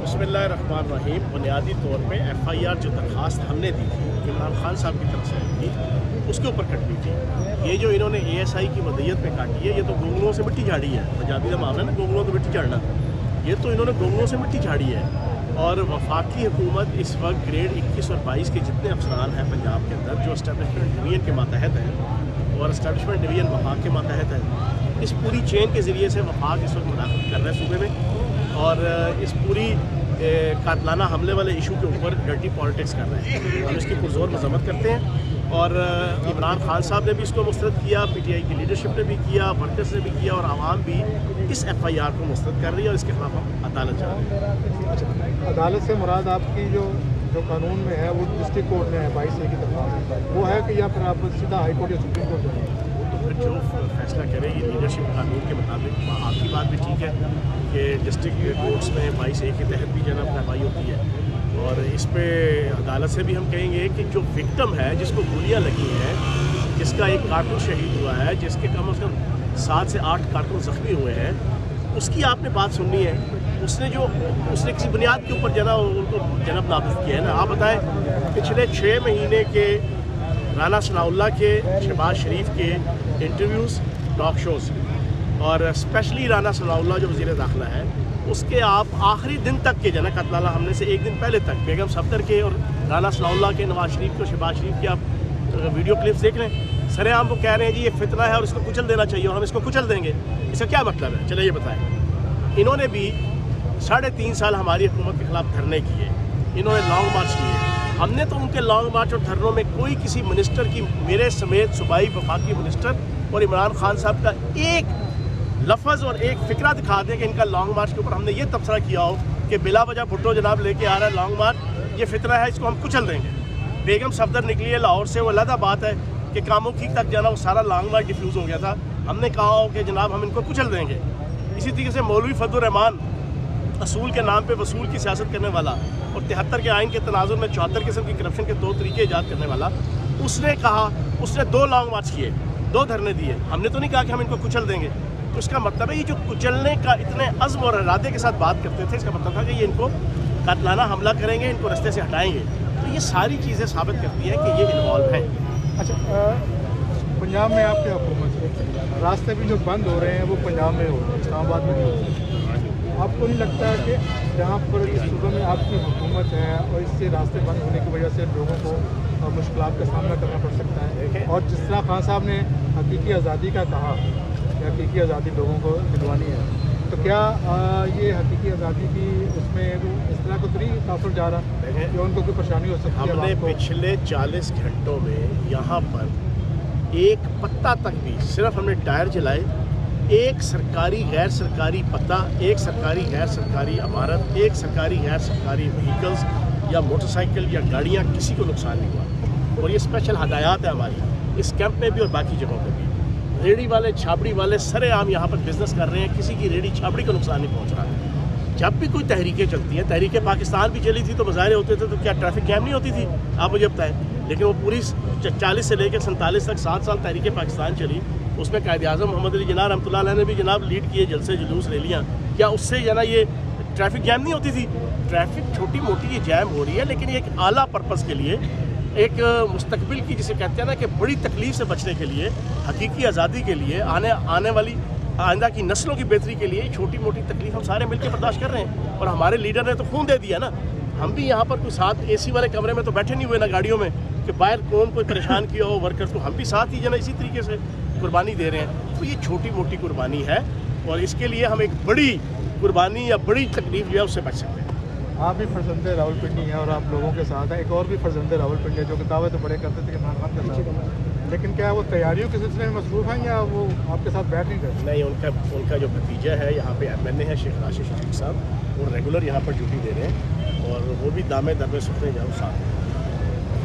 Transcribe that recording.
बिस्मिल्लाहिर्रहमानिर्रहीम। बुनियादी तौर पे FIR जो दरख्वास्त हमने दी थी इमरान खान साहब की तरफ से आई थी उसके ऊपर कटनी थी। ये जो इन्होंने ASI की मदयत पे काटी है, ये तो गोंगलों से मिट्टी झाड़ी है। पंजाबी का मामला है ना, गोंगलों से मिट्टी झाड़ना, ये तो इन्होंने गोंगलों से मिट्टी झाड़ी है। और वफाकी हुकूमत इस वक्त ग्रेड 21 और 22 के जितने अफसरान हैं पंजाब के अंदर जो इस्टेब्लिशमेंट डिवीजन के मातहत हैं और इस्टेब्लिशमेंट डिवीजन वफाक के मातहत है, इस पूरी चेन के ज़रिए से वफाक इस वक्त मुदाखलत कर रहे हैं सूबे में और इस पूरी कातलाना हमले वाले इशू के ऊपर डर्टी पॉलिटिक्स कर रहे हैं। हम इसकी पुरजोर मजम्मत करते हैं और इमरान खान साहब ने भी इसको मुस्तरद किया, PTI की लीडरशिप ने भी किया, वर्कर्स ने भी किया और आवाम भी इस FIR को मुस्तरद कर रही है और इसके खिलाफ हम अदालत जा रहे हैं। अच्छा, अदालत से मुराद आपकी जो कानून में है वो डिस्ट्रिक्ट कोर्ट में है 22A की तरफ वो है कि या फिर आप सीधा हाई कोर्ट या सुप्रीम कोर्ट जाएंगे? तो फिर जो फैसला करे ये लीडरशिप कानून के मुताबिक। आपकी बात भी ठीक है कि डिस्ट्रिक्ट कोर्ट्स में 22A के तहत भी जनाब कार्रवाई होती है और इस पे अदालत से भी हम कहेंगे कि जो विक्टिम है जिसको गोलियां लगी हैं, जिसका एक कारकुन शहीद हुआ है, जिसके कम से कम 7 से 8 कारकुन ज़ख्मी हुए हैं, उसकी आपने बात सुननी है। उसने किसी बुनियाद के ऊपर उनको जनब नाफिज किया है ना। आप बताएं, पिछले 6 महीने के राना सनाउल्लाह के, शहबाज शरीफ के इंटरव्यूज़, टॉक शोज़ और स्पेशली राना सनाउल्लाह जो वज़ीर दाखिला है उसके आप आखिरी दिन तक के जना कतलाना हमले से एक दिन पहले तक बेगम सफदर के और राना सनाउल्लाह के, नवाज शरीफ के और शहबाज शरीफ के आप वीडियो क्लिप्स देख लें। सरेआम वो कह रहे हैं जी ये फितना है और इसको कुचल देना चाहिए और हम इसको कुचल देंगे। इसका क्या मतलब है? चलिए ये बताएं। इन्होंने भी 3.5 साल हमारी हुकूमत के खिलाफ धरने किए, इन्होंने लॉन्ग मार्च किए। हमने तो उनके लॉन्ग मार्च और धरनों में कोई किसी मिनिस्टर की, मेरे समेत सूबाई वफाकी मिनिस्टर और इमरान खान साहब का एक लफ्ज़ और एक फ़िक्रा दिखा दें कि इनका लॉन्ग मार्च के ऊपर हमने ये तबसरा किया हो कि बिला वजह भुट्टो जनाब लेके आ रहा है लॉन्ग मार्च, ये फितना है, इसको हम कुचल देंगे। बेगम सफदर निकली है लाहौर से, वो अलग बात है कि कामुकी तक जाना वो सारा लॉन्ग मार्च डिफ्यूज़ हो गया था। हमने कहा हो कि जनाब हम इनको कुचल देंगे। इसी तरीके से मौलवी फजलुर रहमान, असूल के नाम पर वसूल की सियासत करने वाला और 73 के आइन के तनाजुर में 74 किस्म की करप्शन के 2 तरीके ईजाद करने वाला, उसने कहा, उसने 2 लॉन्ग मार्च किए, 2 धरने दिए। हमने तो नहीं कहा कि हम इनको कुचल देंगे। तो इसका मतलब है ये जो कुचलने का इतने अज़्म और इरादे के साथ बात करते थे, इसका मतलब था कि ये इनको कातलाना हमला करेंगे, इनको रास्ते से हटाएंगे। तो ये सारी चीज़ें साबित करती हैं कि ये इन्वॉल्व हैं। अच्छा, पंजाब में आपकी हुकूमत है, रास्ते भी जो बंद हो रहे हैं वो पंजाब में हो रहे हैं, इस्लामाबाद में नहीं हो रहे। आपको नहीं लगता है कि जहाँ पर इस सूबे में आपकी हुकूमत है और इससे रास्ते बंद होने की वजह से लोगों को मुश्किलात का सामना करना पड़ सकता है? और जिस तरह खान साहब ने हकीकी आज़ादी का कहा, हकीकी आज़ादी लोगों को दिलवानी है, तो क्या ये हकीकी आज़ादी की उसमें इस तरह को तो नहीं काफिल जा रहा है कि उनको कोई परेशानी हो सकती है? हमने पिछले 40 घंटों में यहाँ पर एक पत्ता तक भी, सिर्फ हमने टायर जलाए, एक सरकारी गैर सरकारी पत्ता, एक सरकारी गैर सरकारी इमारत, एक सरकारी गैर सरकारी व्हीकल्स या मोटरसाइकिल या गाड़ियाँ, किसी को नुकसान नहीं हुआ। और ये स्पेशल हदायत है हमारी इस कैंप में भी और बाकी जगहों पर भी। रेडी वाले, छाबड़ी वाले सरेआम यहाँ पर बिजनेस कर रहे हैं, किसी की रेडी छाबड़ी को नुकसान नहीं पहुँच रहा है। जब भी कोई तहरीकें चलती हैं, तहरीकें पाकिस्तान भी चली थी तो मुजाहरे होते थे, तो क्या ट्रैफिक जैम नहीं होती थी? आप मुझे बताएं। लेकिन वो पूरी 40 से लेकर 47 तक 7 साल तहरीकें पाकिस्तान चली, उसमें कायद आज़म मोहम्मद अली जिन्ना रहमतुल्लाह अलैह ने भी जनाब लीड किए जलसे जुलूस रैलियाँ। क्या उससे जना ये ट्रैफिक जैम नहीं होती थी? ट्रैफिक छोटी मोटी ये जैम हो रही है, लेकिन एक आला पर्पज़ के लिए, एक मुस्तकबिल की जिसे कहते हैं ना कि बड़ी तकलीफ से बचने के लिए, हकीकी आज़ादी के लिए, आने वाली आइंदा की नस्लों की बेहतरी के लिए छोटी मोटी तकलीफ हम सारे मिलकर बर्दाश्त कर रहे हैं। और हमारे लीडर ने तो खून दे दिया ना। हम भी यहाँ पर कोई साथ AC वाले कमरे में तो बैठे नहीं हुए ना गाड़ियों में कि बाहर कौन कोई परेशान किया हो वर्कर्स को, हम भी साथ ही जना इसी तरीके से कुर्बानी दे रहे हैं। तो ये छोटी मोटी कुर्बानी है और इसके लिए हम एक बड़ी कुर्बानी या बड़ी तकलीफ जो है उससे बच सकते हैं। आप भी फर्जंदे रावलपिंडी हैं और आप लोगों के साथ हैं, एक और भी फर्जंदे रावलपिंडी है जो कि दावे तो बड़े करते थे कि इमरान खान के साथ, लेकिन क्या वो तैयारियों के सिलसिले में मसरूफ़ हैं या वो आपके साथ बैठ नहीं करते? नहीं, उनका जो भतीजा है यहाँ पे MLA है शेख राशिद शरीफ साहब, वो रेगुलर यहाँ पर ड्यूटी दे रहे हैं और वो भी दामे दर में सुखने जाओ साथ।